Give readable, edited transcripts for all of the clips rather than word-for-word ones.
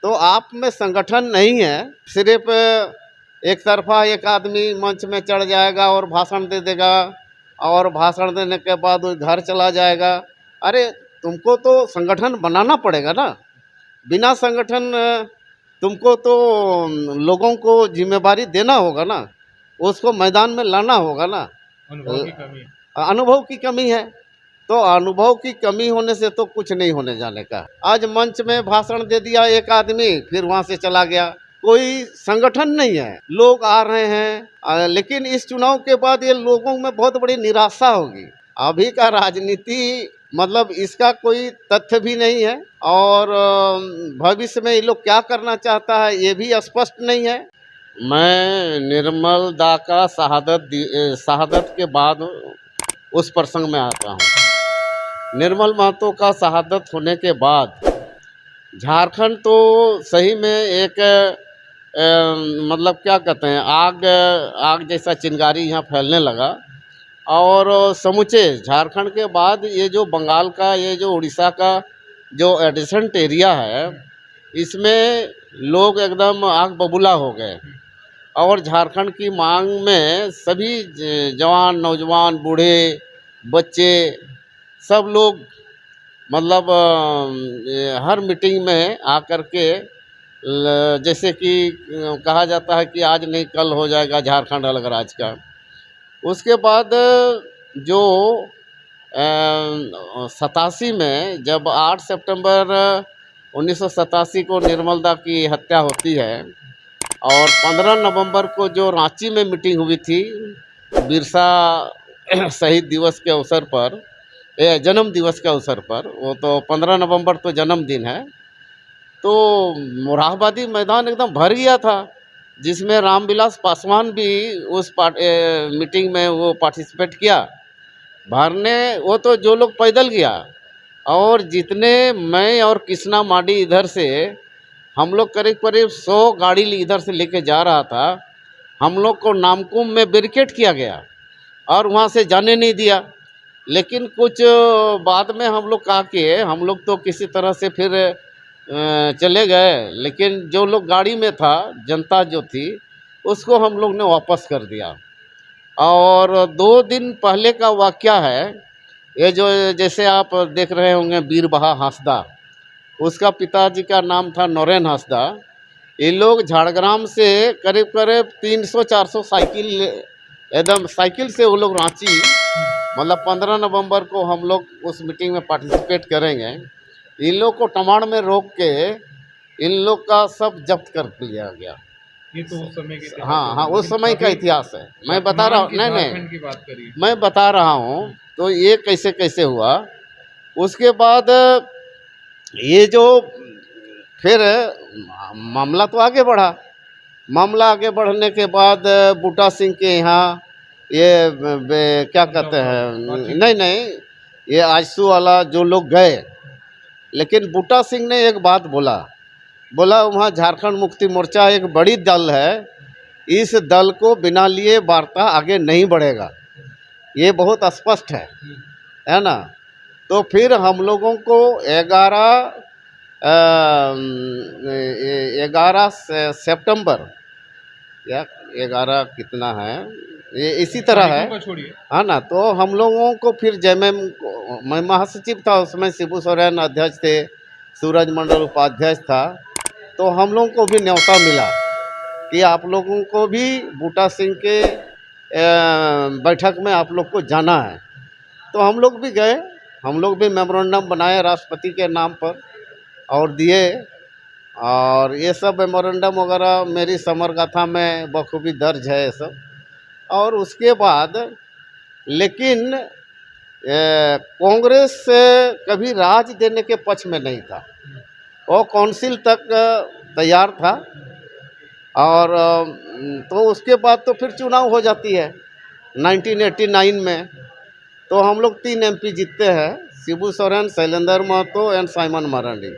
तो आप में संगठन नहीं है, सिर्फ एक तरफा एक आदमी मंच में चढ़ जाएगा और भाषण दे देगा और भाषण देने के बाद वो घर चला जाएगा। अरे तुमको तो संगठन बनाना पड़ेगा ना। बिना संगठन तुमको तो लोगों को जिम्मेवारी देना होगा ना, उसको मैदान में लाना होगा ना। अनुभव की कमी है। तो अनुभव की कमी होने से तो कुछ नहीं होने जाने का। आज मंच में भाषण दे दिया एक आदमी, फिर वहां से चला गया, कोई संगठन नहीं है। लोग आ रहे हैं, लेकिन इस चुनाव के बाद ये लोगों में बहुत बड़ी निराशा होगी। अभी का राजनीति मतलब इसका कोई तथ्य भी नहीं है और भविष्य में ये लोग क्या करना चाहता है ये भी स्पष्ट नहीं है। मैं निर्मल दा का शहादत के बाद उस प्रसंग में आता हूँ। निर्मल महतो का शहादत होने के बाद झारखंड तो सही में एक मतलब क्या कहते हैं, आग जैसा चिंगारी यहाँ फैलने लगा और समूचे झारखंड के बाद ये जो बंगाल का, ये जो उड़ीसा का जो एडजेसेंट एरिया है, इसमें लोग एकदम आग बबूला हो गए और झारखंड की मांग में सभी जवान, नौजवान, बूढ़े, बच्चे सब लोग मतलब हर मीटिंग में आकर के जैसे कि कहा जाता है कि आज नहीं कल हो जाएगा झारखंड अलग राज्य का। उसके बाद जो 87 में जब 8 सितंबर 1987 को निर्मल दा की हत्या होती है और 15 नवंबर को जो रांची में मीटिंग हुई थी बिरसा शहीद दिवस के अवसर पर, जन्म दिवस के अवसर पर, वो तो 15 नवंबर तो जन्मदिन है, तो मोरहाबादी मैदान एकदम भर गया था, जिसमें रामविलास पासवान भी उस मीटिंग में वो पार्टिसिपेट किया। भरने वो तो जो लोग पैदल गया और जितने मैं और कृष्णा माडी इधर से हम लोग करीब करीब 100 गाड़ी इधर से लेके जा रहा था। हम लोग को नामकुम में बैरिकेड किया गया और वहाँ से जाने नहीं दिया। लेकिन कुछ बाद में हम लोग कहा कि हम लोग तो किसी तरह से फिर चले गए, लेकिन जो लोग गाड़ी में था, जनता जो थी, उसको हम लोग ने वापस कर दिया। और 2 दिन पहले का वाक़या है ये, जो जैसे आप देख रहे होंगे बीरबहा हांसदा, उसका पिताजी का नाम था नरेन हांसदा। ये लोग झाड़ग्राम से करीब करीब 300-400 साइकिल, एकदम साइकिल से वो लोग रांची, मतलब 15 नवंबर को हम लोग उस मीटिंग में पार्टिसिपेट करेंगे। इन लोग को टमाड़ में रोक के इन लोग का सब जब्त कर लिया गया। ये तो उस समय के इतिहास हाँ, उस समय का इतिहास है। मैं बता रहा हूँ, नहीं की बात करिए, मैं बता रहा हूँ तो ये कैसे कैसे हुआ। उसके बाद ये जो फिर मामला तो आगे बढ़ा। मामला आगे बढ़ने के बाद बूटा सिंह के यहाँ ये क्या कहते हैं, नहीं ये आजसू वाला जो लोग गए, लेकिन बूटा सिंह ने एक बात बोला वहाँ झारखंड मुक्ति मोर्चा एक बड़ी दल है, इस दल को बिना लिए वार्ता आगे नहीं बढ़ेगा, ये बहुत स्पष्ट है ना। तो फिर हम लोगों को 11 सितंबर या 11 कितना है, ये इसी तरह है, हाँ ना। तो हम लोगों को फिर मैं महासचिव था उसमें, शिबू सोरेन अध्यक्ष थे, सूरज मंडल उपाध्यक्ष था। तो हम लोगों को भी न्योता मिला कि आप लोगों को भी बूटा सिंह के बैठक में आप लोग को जाना है। तो हम लोग भी गए, हम लोग भी मेमोरेंडम बनाए राष्ट्रपति के नाम पर और दिए, और ये सब मेमोरेंडम वगैरह मेरी समर गाथा में बखूबी दर्ज है ये सब। और उसके बाद लेकिन कांग्रेस कभी राज देने के पक्ष में नहीं था, वो काउंसिल तक तैयार था। और तो उसके बाद तो फिर चुनाव हो जाती है 1989 में। तो हम लोग 3 MP जीतते हैं, शिबू सोरेन, शैलेंद्र महतो एंड साइमन मरांडी,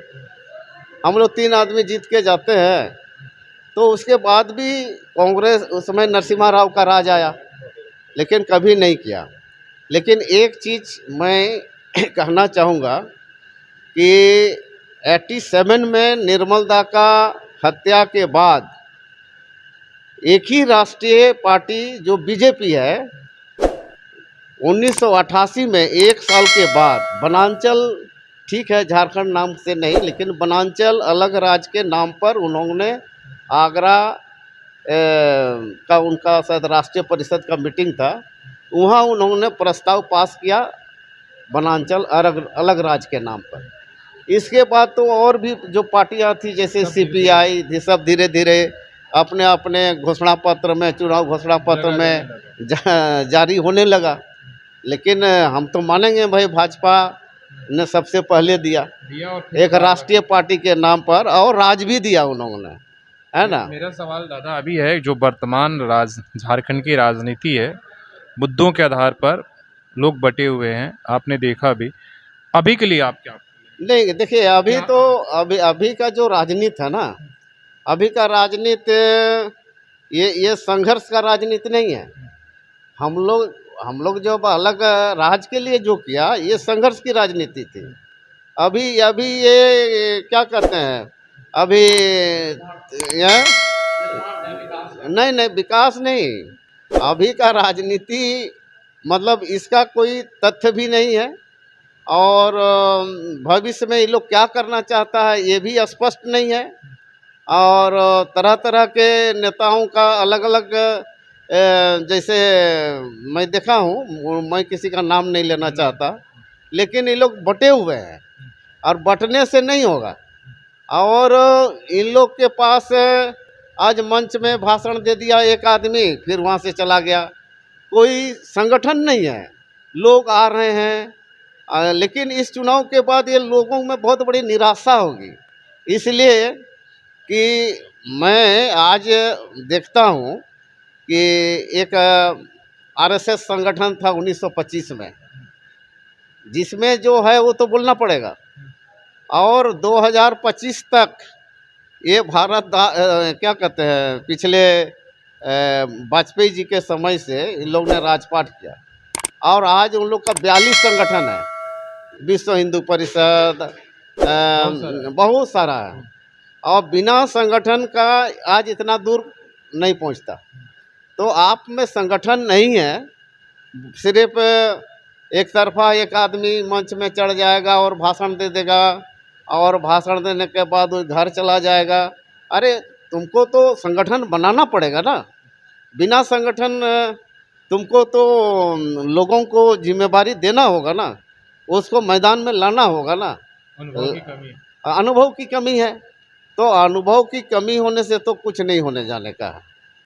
हम लोग 3 आदमी जीत के जाते हैं। तो उसके बाद भी कांग्रेस, उस समय नरसिम्हा राव का राज आया, लेकिन कभी नहीं किया। लेकिन एक चीज़ मैं कहना चाहूँगा कि 87 में निर्मलदा का हत्या के बाद एक ही राष्ट्रीय पार्टी जो बीजेपी है 1988 में एक साल के बाद बनांचल, ठीक है झारखंड नाम से नहीं लेकिन बनांचल अलग राज्य के नाम पर उन्होंने आगरा का उनका शायद राष्ट्रीय परिषद का मीटिंग था, वहाँ उन्होंने प्रस्ताव पास किया बनांचल अलग अलग राज्य के नाम पर। इसके बाद तो और भी जो पार्टियां थी जैसे सीपीआई थी, सब धीरे धीरे अपने अपने घोषणा पत्र में, चुनाव घोषणा पत्र में जारी होने लगा। लेकिन हम तो मानेंगे भाई भाजपा ने सबसे पहले दिया और एक राष्ट्रीय पार्टी के नाम पर, और राज भी दिया उन्होंने, है ना। मेरा सवाल दादा अभी है, जो वर्तमान झारखंड की राजनीति है, मुद्दों के आधार पर लोग बटे हुए हैं, आपने देखा भी। अभी के लिए आप क्या? नहीं देखिए, अभी तो अभी का जो राजनीति है ना, अभी का राजनीति ये संघर्ष का राजनीति नहीं है। हम लोग जो अलग राज्य के लिए जो किया, ये संघर्ष की राजनीति थी। अभी अभी ये क्या कहते हैं, अभी ये नहीं विकास नहीं, अभी का राजनीति मतलब इसका कोई तथ्य भी नहीं है, और भविष्य में ये लोग क्या करना चाहता है ये भी स्पष्ट नहीं है। और तरह तरह के नेताओं का अलग अलग जैसे मैं देखा हूँ, मैं किसी का नाम नहीं लेना चाहता, लेकिन ये लोग बटे हुए हैं और बटने से नहीं होगा। और इन लोग के पास आज मंच में भाषण दे दिया एक आदमी, फिर वहाँ से चला गया, कोई संगठन नहीं है। लोग आ रहे हैं, लेकिन इस चुनाव के बाद ये लोगों में बहुत बड़ी निराशा होगी, इसलिए कि मैं आज देखता हूँ कि एक आरएसएस संगठन था 1925 में, जिसमें जो है वो तो बोलना पड़ेगा, और 2025 तक ये भारत क्या कहते हैं, पिछले वाजपेयी जी के समय से इन लोग ने राजपाट किया, और आज उन लोग का 42 संगठन है, विश्व हिंदू परिषद बहुत सारा है, और बिना संगठन का आज इतना दूर नहीं पहुंचता। तो आप में संगठन नहीं है, सिर्फ एक तरफा एक आदमी मंच में चढ़ जाएगा और भाषण दे देगा, और भाषण देने के बाद वो घर चला जाएगा। अरे तुमको तो संगठन बनाना पड़ेगा ना, बिना संगठन तुमको तो लोगों को जिम्मेदारी देना होगा ना, उसको मैदान में लाना होगा ना। अनुभव की कमी है, तो अनुभव की कमी होने से तो कुछ नहीं होने जाने का है।